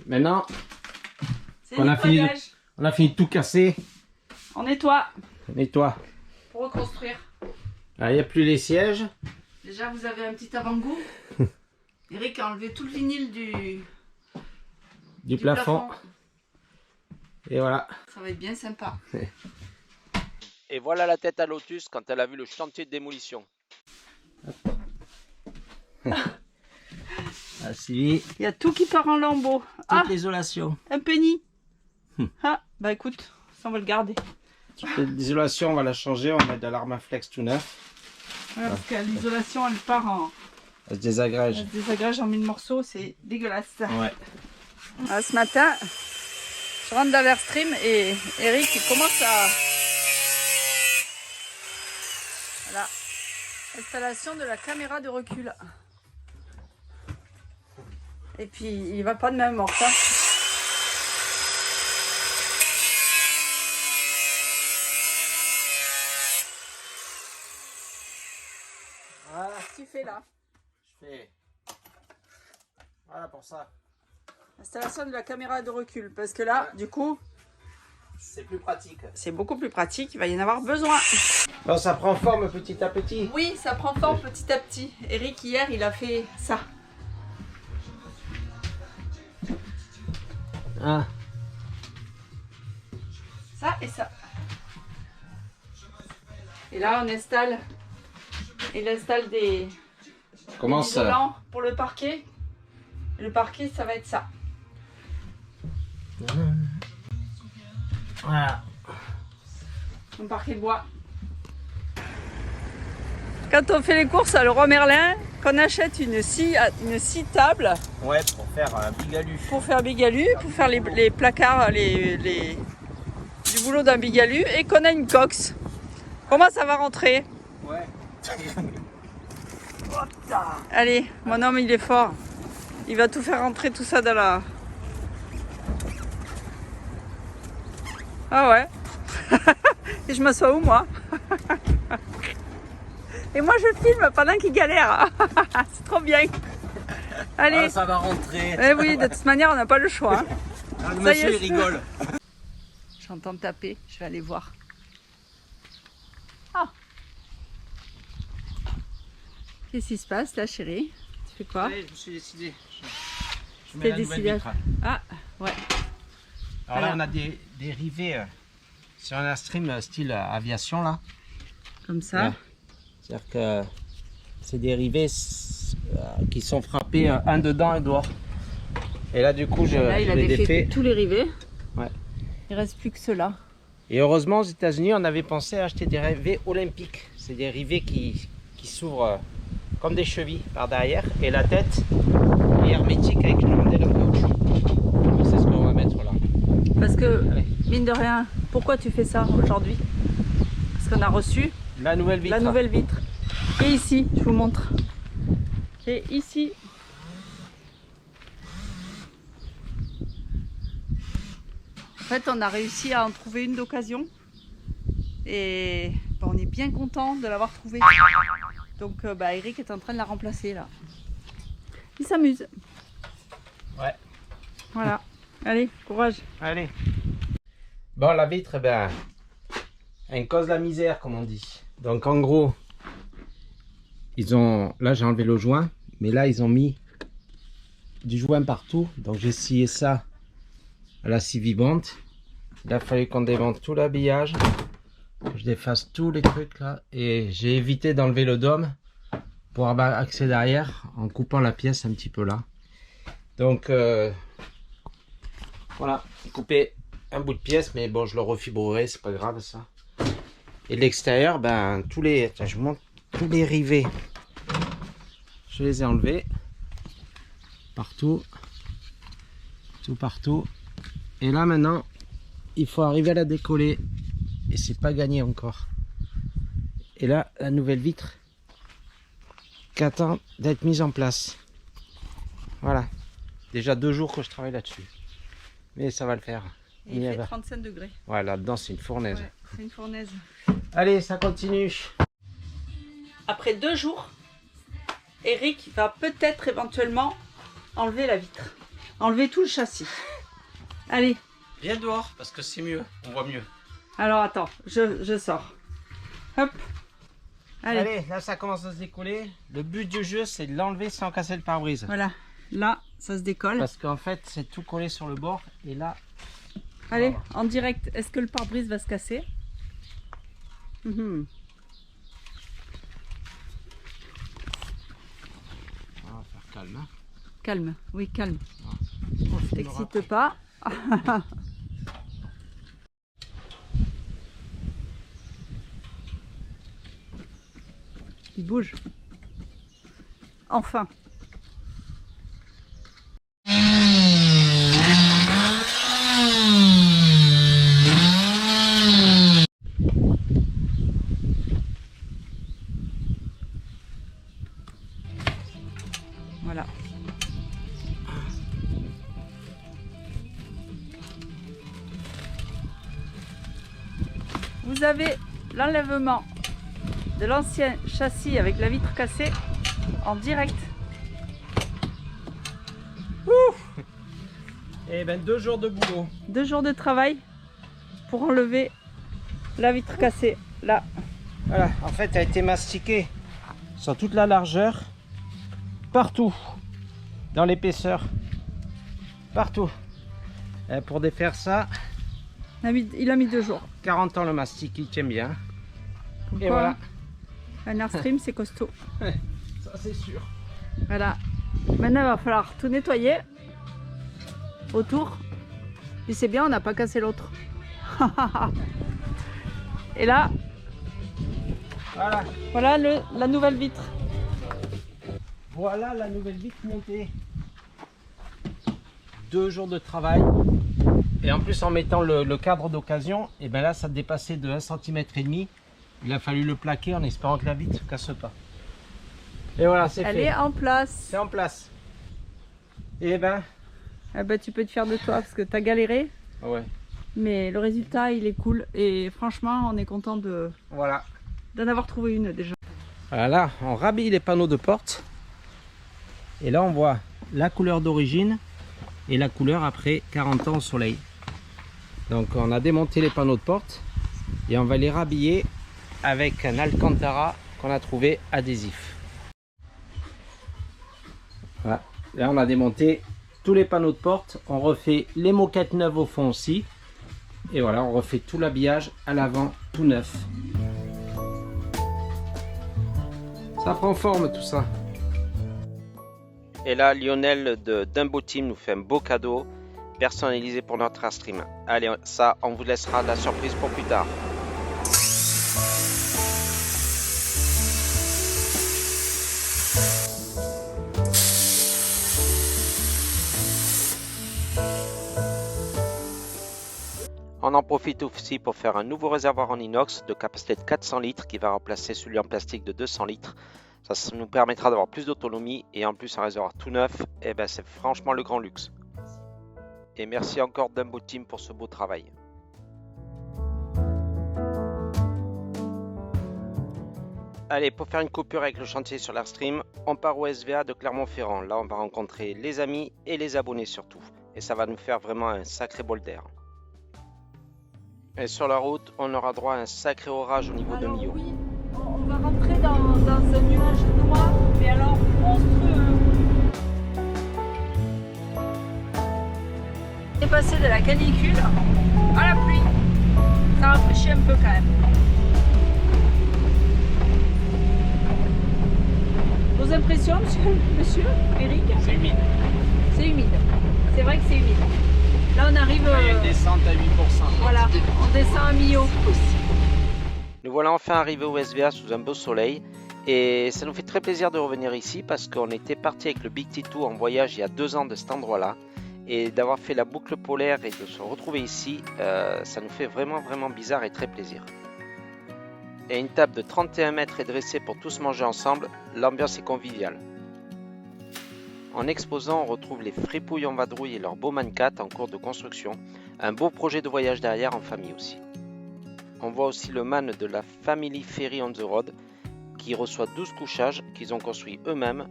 Maintenant, on a fini de tout casser. On nettoie. On nettoie. Pour reconstruire. Il n'y a plus les sièges. Déjà, vous avez un petit avant-goût. Eric a enlevé tout le vinyle du plafond. Et voilà. Ça va être bien sympa. Et voilà la tête à Lotus quand elle a vu le chantier de démolition. Ah, si. Il y a tout qui part en lambeaux. Toute l'isolation. Un penny. Ah, bah écoute, ça on va le garder. L'isolation, on va la changer. On va mettre de l'Armaflex tout neuf. Ouais, parce que l'isolation, elle part en... Elle se désagrège. Elle se désagrège en 1000 morceaux, c'est dégueulasse. Ouais. Ce matin, je rentre dans l'Airstream et Eric il commence à... Voilà. Installation de la caméra de recul. Et puis, il va pas de même morte. Voilà. Qu'est-ce que tu fais là? Je fais... Voilà pour ça. Installation de la caméra de recul. Parce que là, du coup... C'est plus pratique. C'est beaucoup plus pratique. Il va y en avoir besoin. Bon, ça prend forme petit à petit. Oui, ça prend forme petit à petit. Eric, hier, il a fait ça. Ah. Ça et ça. Et là, on installe... Il installe des... Comment ça? Isolants pour le parquet. Et le parquet, ça va être ça. Voilà. Un parquet de bois. Quand on fait les courses à Leroy Merlin, qu'on achète une scie table. Ouais, pour faire un bigalu. Pour faire bigalu, pour faire les placards, du boulot d'un bigalu, et qu'on a une cox. Comment ça va rentrer? Ouais. Allez, mon homme il est fort. Il va tout faire rentrer tout ça dans la... Ah ouais. Et je m'assois où moi? Et moi je filme pendant qu'il galère. C'est trop bien. Allez. Ah, ça va rentrer. Eh oui, de toute manière on n'a pas le choix. Hein. Ah, le monsieur il rigole. J'entends taper, je vais aller voir. Ah. Qu'est-ce qui se passe là chérie? Tu fais quoi? Allez, je me suis décidé. Je mets T'es la nouvelle décidé. vitre. Ah, ouais. Alors là, on a des rivets sur un Airstream style aviation là. Comme ça. Ouais. C'est-à-dire que c'est des rivets qui sont frappés un dedans et dehors. Et là, du coup, Là, il a les défait défais. tous les rivets. Ouais. Il reste plus que ceux-là. Et heureusement, aux États-Unis, on avait pensé à acheter des rivets olympiques. C'est des rivets qui s'ouvrent comme des chevilles par derrière. Et la tête est hermétique avec une rondelle en caoutchouc. C'est ce qu'on va mettre là. Parce que, Allez. mine de rien, pourquoi tu fais ça aujourd'hui? Parce qu'on a reçu La nouvelle vitre. la nouvelle vitre. Et ici, je vous montre. Et ici. En fait, on a réussi à en trouver une d'occasion. Et on est bien content de l'avoir trouvée. Donc, Eric est en train de la remplacer là. Il s'amuse. Ouais. Voilà. Allez, courage. Allez. Bon, la vitre, elle cause la misère, comme on dit. Donc, en gros, là, j'ai enlevé le joint, mais là, ils ont mis du joint partout. Donc, j'ai scié ça à la scie vibrante. Il a fallu qu'on démonte tout l'habillage. Je défasse tous les trucs là. Et j'ai évité d'enlever le dôme pour avoir accès derrière en coupant la pièce un petit peu là. Donc, voilà, couper un bout de pièce, mais bon, je le refibrerai, c'est pas grave ça. Et de l'extérieur, tiens, je vous montre tous les rivets. Je les ai enlevés partout, tout partout. Et là maintenant, il faut arriver à la décoller et c'est pas gagné encore. Et là, la nouvelle vitre qui attend d'être mise en place. Voilà, déjà 2 jours que je travaille là-dessus. Mais ça va le faire. Et il fait 35 degrés. Ouais, là-dedans, c'est une fournaise. Ouais, c'est une fournaise. Allez, ça continue. Après 2 jours, Eric va peut-être éventuellement enlever la vitre. enlever tout le châssis. Allez. Viens dehors parce que c'est mieux, on voit mieux. Alors attends, je sors. Hop. Allez, là ça commence à se décoller. Le but du jeu c'est de l'enlever sans casser le pare-brise. Voilà, là ça se décolle. Parce qu'en fait c'est tout collé sur le bord et là... Allez, voilà. en direct, est-ce que le pare-brise va se casser? On va faire calme. Hein. Calme, oui calme. On filmera T'excite après. pas. Il bouge. Enfin. Voilà. Vous avez l'enlèvement de l'ancien châssis avec la vitre cassée en direct. Et ben 2 jours de boulot. 2 jours de travail pour enlever la vitre cassée. Là, Voilà, en fait elle a été mastiquée sur toute la largeur, partout, dans l'épaisseur, partout. Et pour défaire ça, il a mis 2 jours. 40 ans le mastic, il tient bien. Comme Et quoi, voilà. un Airstream c'est costaud. Ça c'est sûr. Voilà. Maintenant il va falloir tout nettoyer autour. Puis c'est bien, on n'a pas cassé l'autre. Et là, Voilà. voilà la nouvelle vitre. Voilà la nouvelle vitre montée. 2 jours de travail. Et en plus en mettant le cadre d'occasion, et ben là ça dépassait de 1,5 cm. Il a fallu le plaquer en espérant que la vitre ne se casse pas. Et voilà, c'est Elle fait. est en place. C'est en place. Et ben, Eh ben, tu peux te fier de toi parce que tu as galéré. ouais, Mais le résultat il est cool. Et franchement, on est content voilà. d'en avoir trouvé une déjà. Voilà, là, on rhabille les panneaux de porte. Et là, on voit la couleur d'origine et la couleur après 40 ans au soleil. Donc, on a démonté les panneaux de porte et on va les rhabiller avec un Alcantara qu'on a trouvé adhésif. Voilà. Là, on a démonté tous les panneaux de porte. On refait les moquettes neuves au fond aussi. Et voilà, on refait tout l'habillage à l'avant, tout neuf. Ça prend forme tout ça. Et là, Lionel de Dumbo Team nous fait un beau cadeau personnalisé pour notre Airstream. Allez, ça, on vous laissera la surprise pour plus tard. On en profite aussi pour faire un nouveau réservoir en inox de capacité de 400 litres qui va remplacer celui en plastique de 200 litres. Ça nous permettra d'avoir plus d'autonomie et en plus un réservoir tout neuf, et ben c'est franchement le grand luxe. Et merci encore Dumbo Team pour ce beau travail. Allez, pour faire une coupure avec le chantier sur l'Airstream, on part au SVA de Clermont-Ferrand. Là, on va rencontrer les amis et les abonnés surtout. Et ça va nous faire vraiment un sacré bol d'air. Et sur la route, on aura droit à un sacré orage au niveau de Millau. Oui, on va rentrer dans un nuage noir, mais alors monstrueux. On est passé de la canicule à la pluie. Ça rafraîchit un peu quand même. Vos impressions, monsieur Eric? C'est humide. C'est humide. C'est vrai que c'est humide. Là, on arrive. Il y a une descente à 8%. Voilà, on descend à Millau. Nous voilà enfin arrivés au SVA sous un beau soleil. Et ça nous fait très plaisir de revenir ici parce qu'on était parti avec le Big Titou en voyage il y a 2 ans de cet endroit-là. Et d'avoir fait la boucle polaire et de se retrouver ici, ça nous fait vraiment bizarre et très plaisir. Et une table de 31 mètres est dressée pour tous manger ensemble, l'ambiance est conviviale. En exposant, on retrouve les fripouilles en vadrouille et leur beau man-cat en cours de construction, un beau projet de voyage derrière en famille aussi. On voit aussi le man de la Family Ferry on the Road qui reçoit 12 couchages qu'ils ont construits eux-mêmes,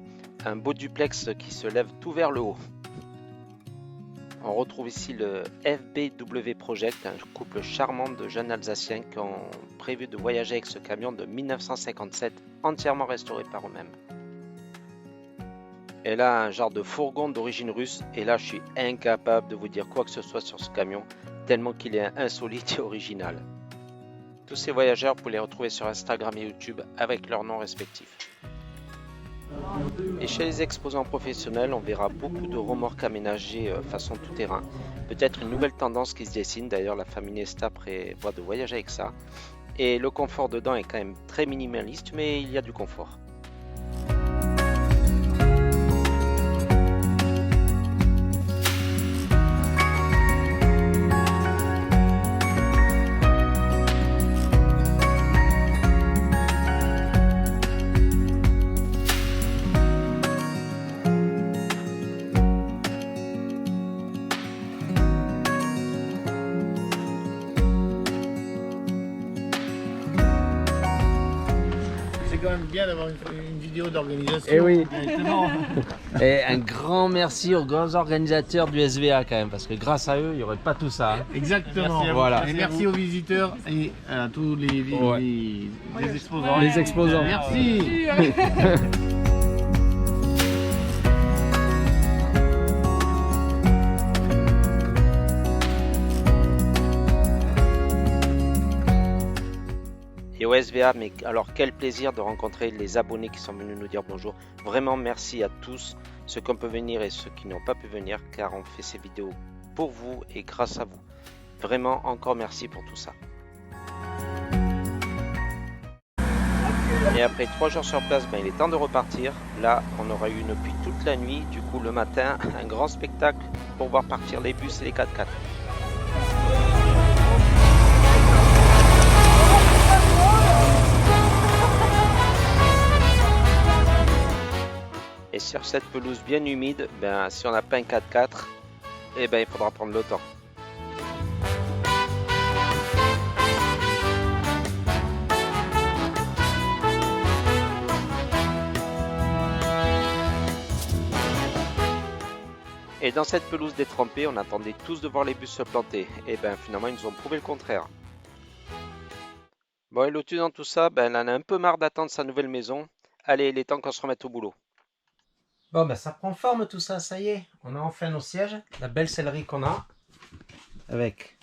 un beau duplex qui se lève tout vers le haut. On retrouve ici le FBW Project, un couple charmant de jeunes Alsaciens qui ont prévu de voyager avec ce camion de 1957, entièrement restauré par eux-mêmes. Et là, un genre de fourgon d'origine russe, et là je suis incapable de vous dire quoi que ce soit sur ce camion, tellement qu'il est insolite et original. Tous ces voyageurs, vous les retrouver sur Instagram et YouTube avec leurs noms respectifs. Et chez les exposants professionnels, on verra beaucoup de remorques aménagées façon tout-terrain. Peut-être une nouvelle tendance qui se dessine, d'ailleurs la famille Nesta prévoit de voyager avec ça. Et le confort dedans est quand même très minimaliste, mais il y a du confort. C'est quand même bien d'avoir une vidéo d'organisation. Eh oui. Directement. Et un grand merci aux grands organisateurs du SVA quand même, parce que grâce à eux, il n'y aurait pas tout ça. Hein. Exactement. Merci à vous. Voilà. Et merci aux visiteurs et à tous les exposants. Les exposants. Merci. Et au SVA, mais alors quel plaisir de rencontrer les abonnés qui sont venus nous dire bonjour. Vraiment merci à tous, ceux qui peuvent venir et ceux qui n'ont pas pu venir, car on fait ces vidéos pour vous et grâce à vous. Vraiment encore merci pour tout ça. Et après 3 jours sur place, il est temps de repartir. Là, on aura eu une pluie toute la nuit, du coup le matin, un grand spectacle pour voir partir les bus et les 4x4. Et sur cette pelouse bien humide, si on n'a pas un 4x4, il faudra prendre le temps. Et dans cette pelouse détrempée, on attendait tous de voir les bus se planter. Et finalement, ils nous ont prouvé le contraire. Bon, et l'autre dans tout ça, elle en a un peu marre d'attendre sa nouvelle maison. Allez, il est temps qu'on se remette au boulot. Bon, ça prend forme tout ça, ça y est. On a enfin nos sièges, la belle sellerie qu'on a. Avec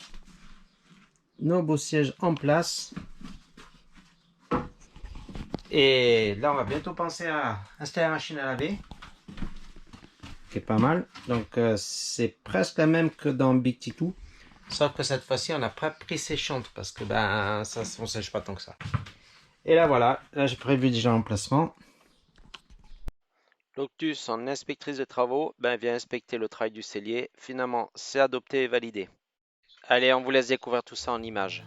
nos beaux sièges en place. Et là, on va bientôt penser à installer la machine à laver. Qui est pas mal. Donc, c'est presque la même que dans Big Titou. Sauf que cette fois-ci, on n'a pas pris séchante parce que ça, on ne sèche pas tant que ça. Et là, voilà. Là, j'ai prévu déjà l'emplacement. L'Octus, en inspectrice de travaux, vient inspecter le travail du cellier. Finalement, c'est adopté et validé. Allez, on vous laisse découvrir tout ça en images.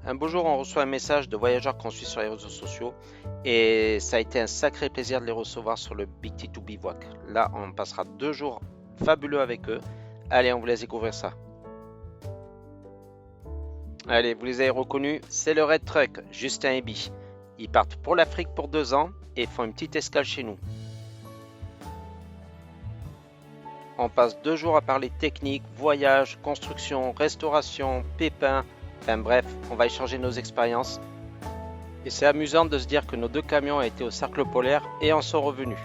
Un beau jour, on reçoit un message de voyageurs qu'on suit sur les réseaux sociaux et ça a été un sacré plaisir de les recevoir sur le Big Titou Bivouac. Là, on passera 2 jours fabuleux avec eux. Allez, on vous laisse découvrir ça. Allez, vous les avez reconnus, c'est le Red Truck, Justin et Bi. Ils partent pour l'Afrique pour 2 ans et font une petite escale chez nous. On passe 2 jours à parler technique, voyage, construction, restauration, pépins. Enfin bref, on va échanger nos expériences. Et c'est amusant de se dire que nos 2 camions ont été au cercle polaire et en sont revenus.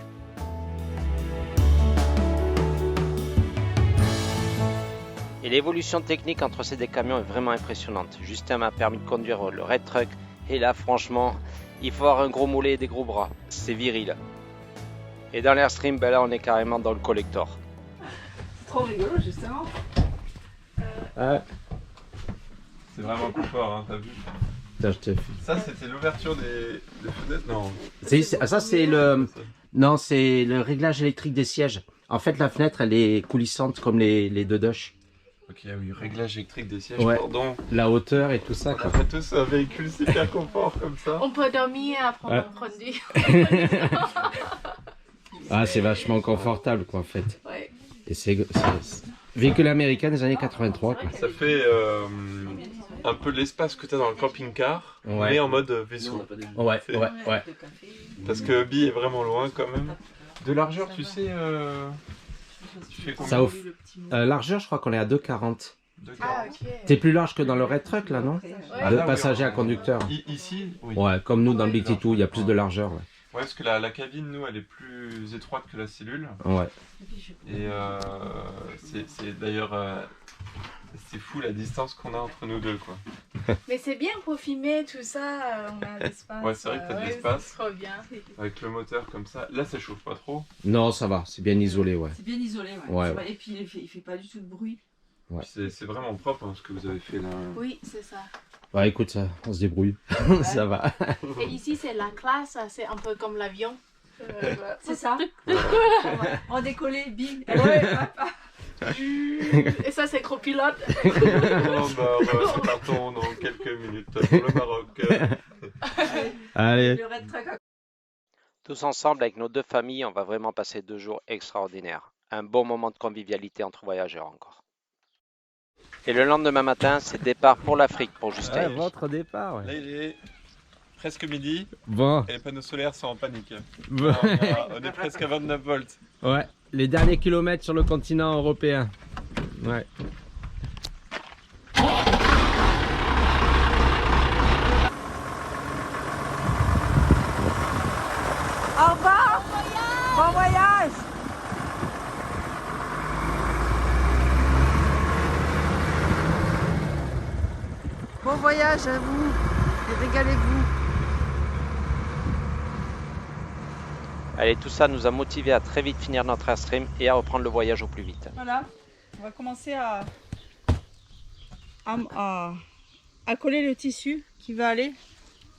Et l'évolution technique entre ces 2 camions est vraiment impressionnante. Justin m'a permis de conduire le Red Truck et là franchement, il faut avoir un gros mollet et des gros bras. C'est viril. Et dans l'Airstream, là on est carrément dans le collector. C'est trop rigolo justement. C'est vraiment plus fort, hein, t'as vu? Putain, je te... Ça, c'était l'ouverture des fenêtres? Non. Ça, c'est le... Non, c'est le réglage électrique des sièges. En fait, la fenêtre, elle est coulissante comme les deux Dush. Ok, oui, réglage électrique des sièges, Ouais. pardon. La hauteur et tout ça, On quoi. a tous un véhicule super confort comme ça. On peut dormir après Ouais. on conduit. Ah, c'est vachement confortable, quoi, en fait. Ouais. Et c'est véhicule américain des années 83, quoi. Ça fait un peu l'espace que tu as dans le camping-car, Ouais. mais en mode vaisseau. Ouais, ouais, ouais. Parce que Bi est vraiment loin quand même. De largeur, tu sais, tu fais combien? Ça offre. Largeur, je crois qu'on est à 2,40. Ah, ok. T'es plus large que dans le Red Truck, là, non? Ah, De là, oui, passager on- à conducteur. Ici, oui. Ouais, comme nous dans le Big T2, il y a plus de largeur, ouais. Ouais, parce que la cabine, nous, elle est plus étroite que la cellule. Ouais. Et c'est d'ailleurs... c'est fou la distance qu'on a entre nous deux, quoi. Mais c'est bien pour filmer tout ça, on a l'espace. Ouais, c'est vrai que t'as de l'espace. C'est trop bien. Avec le moteur comme ça. Là, ça chauffe pas trop. Non, ça va, c'est bien isolé, ouais. C'est bien isolé, ouais. Ouais, C'est vrai. Et puis il fait pas du tout de bruit. Ouais. Puis c'est vraiment propre hein, ce que vous avez fait là. Oui, c'est ça. Ouais, écoute, ça, on se débrouille. Ça va. Et ici, c'est la classe, c'est un peu comme l'avion. C'est ça. On décollait, bing. Et ça, c'est copilote. Oh bah, partons dans quelques minutes pour le Maroc. Allez. Le Red Truck. Tous ensemble avec nos deux familles, on va vraiment passer 2 jours extraordinaires. Un bon moment de convivialité entre voyageurs encore. Et le lendemain matin, c'est départ pour l'Afrique pour Justin. votre départ, Là, il est presque midi Bon. et les panneaux solaires sont en panique. Bon. On est presque à 29 volts. Ouais, les derniers kilomètres sur le continent européen. Ouais. Au revoir. Bon voyage. Bon voyage à vous. Et régalez-vous. Allez, tout ça nous a motivés à très vite finir notre Airstream et à reprendre le voyage au plus vite. Voilà. On va commencer à coller le tissu qui va aller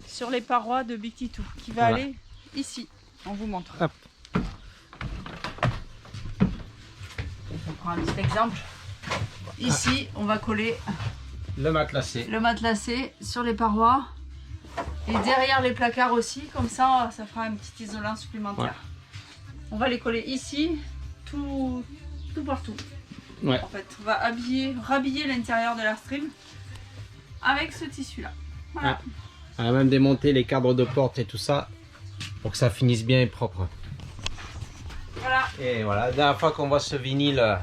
sur les parois de Big T2. Qui va Voilà. aller ici. On vous montre. Hop. On prend un petit exemple. Ici, on va coller Le matelassé. le matelassé sur les parois et derrière les placards aussi, comme ça fera un petit isolant supplémentaire. On va les coller ici, tout partout. Ouais. En fait, on va rhabiller l'intérieur de l'Airstream avec ce tissu là. Voilà. On va même démonter les cadres de porte et tout ça pour que ça finisse bien et propre. Voilà. Et voilà, la dernière fois qu'on voit ce vinyle de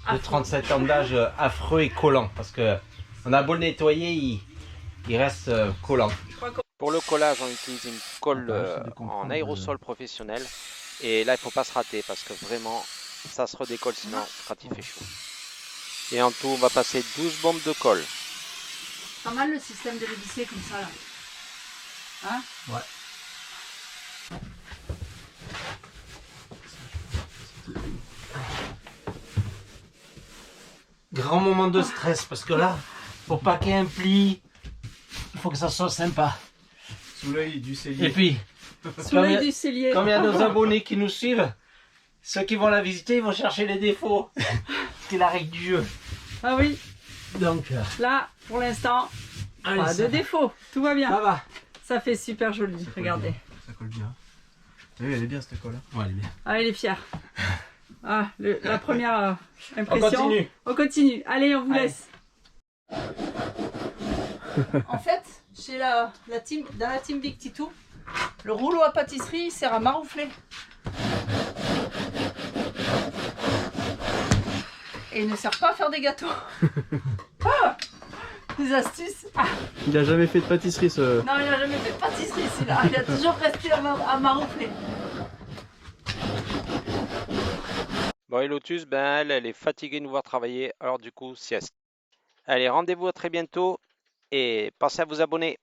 Affreux. 37 ans d'âge affreux et collant parce que on a beau le nettoyer, il reste collant. Pour le collage, on utilise une colle en aérosol professionnel. Et là, il ne faut pas se rater parce que vraiment, ça se redécolle sinon quand il fait chaud. Et en tout, on va passer 12 bombes de colle. Pas mal le système de les visser comme ça là. Hein? Ouais. Grand moment de stress parce que là, pour pas qu'il y ait un pli, il faut que ça soit sympa. Sous l'œil du cellier. Et puis, Sous l'œil du cellier. comme il y a nos abonnés qui nous suivent, ceux qui vont la visiter, ils vont chercher les défauts. C'est la règle du jeu. Ah oui, Donc, là pour l'instant, allez, pas ça de va. défaut. Tout va bien. Ça va. Ça fait super joli. Regardez. Ça colle bien. Oui, elle est bien cette colle. Ouais, elle est bien. Ah, il est fier. Ah, la première On impression. continue. On continue. Allez, on vous Allez. laisse. En fait, chez dans la team Big T2, le rouleau à pâtisserie sert à maroufler. Et il ne sert pas à faire des gâteaux. Ah, des astuces. Ah, Il a jamais fait de pâtisserie ce. non, il n'a jamais fait de pâtisserie celui-là. Il a toujours resté à maroufler. Bon, et Lotus, ben elle est fatiguée de nous voir travailler, alors du coup, sieste. Allez, rendez-vous à très bientôt et pensez à vous abonner.